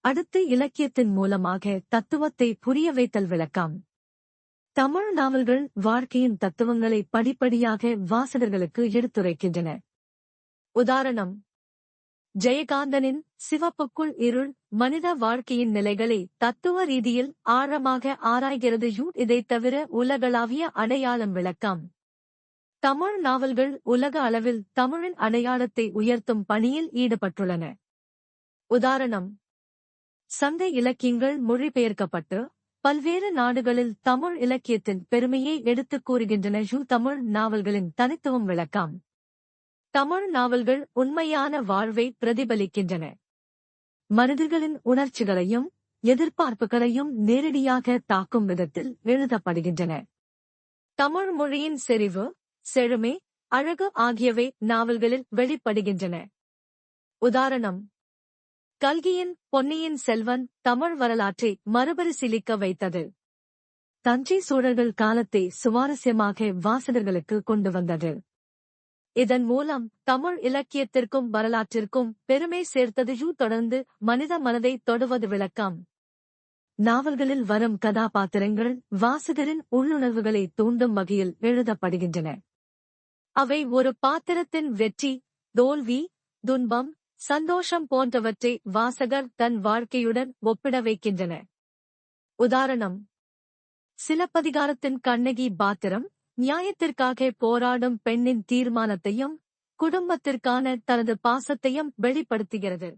அடுத்து இலக்கியத்தின் மூலமாக தத்துவத்தை புரிய வைத்தல் விளக்கம். தமிழ் நாவல்கள் வாழ்க்கையின் தத்துவங்களை படிப்படியாக வாசகர்களுக்கு எடுத்துரைக்கின்றன. உதாரணம்: ஜெயகாந்தனின் சிவப்புக்குள் இருள் மனித வாழ்க்கையின் நிலைகளை தத்துவ ரீதியில் ஆழமாக ஆராய்கிறது. இதைத் தவிர உலகளாவிய அடையாளம் விளக்கம். தமிழ் நாவல்கள் உலக அளவில் தமிழின் அடையாளத்தை உயர்த்தும் பணியில் ஈடுபட்டுள்ளன. உதாரணம்: சங்க இலக்கியங்கள் மொழிபெயர்க்கப்பட்டு பல்வேறு நாடுகளில் தமிழ் இலக்கியத்தின் பெருமையை எடுத்துக் கூறுகின்றன. தமிழ் நாவல்களின் தனித்துவம் விளக்கம். தமிழ் நாவல்கள் உண்மையான வாழ்வை பிரதிபலிக்கின்றன. மனிதர்களின் உணர்ச்சிகளையும் எதிர்பார்ப்புகளையும் நேரடியாக தாக்கும் விதத்தில் எழுதப்படுகின்றன. தமிழ் மொழியின் செறிவு, செழுமை, அழகு ஆகியவை நாவல்களில் வெளிப்படுகின்றன. உதாரணம்: கல்கியின் பொன்னியின் செல்வன் தமிழ் வரலாற்றை மறுபரிசீலிக்க வைத்தது. தஞ்சை சோழர்கள் காலத்தை சுவாரஸ்யமாக வாசகர்களுக்கு கொண்டு வந்தது. இதன் மூலம் தமிழ் இலக்கியத்திற்கும் வரலாற்றிற்கும் பெருமை சேர்த்தது. தொடர்ந்து மனித மனதை தொடுவது விளக்கம். நாவல்களில் வரும் கதாபாத்திரங்கள் வாசகரின் உள்ளுணர்வுகளை தூண்டும் வகையில் எழுதப்படுகின்றன. அவை ஒரு பாத்திரத்தின் வெற்றி, தோல்வி, துன்பம், சந்தோஷம் போன்றவற்றை வாசகர் தன் வாழ்க்கையுடன் ஒப்பிட வைக்கின்றன. உதாரணம்: சிலப்பதிகாரத்தின் கண்ணகி பாத்திரம் நியாயத்திற்காக போராடும் பெண்ணின் தீர்மானத்தையும் குடும்பத்திற்கான தனது பாசத்தையும் வெளிப்படுத்துகிறது.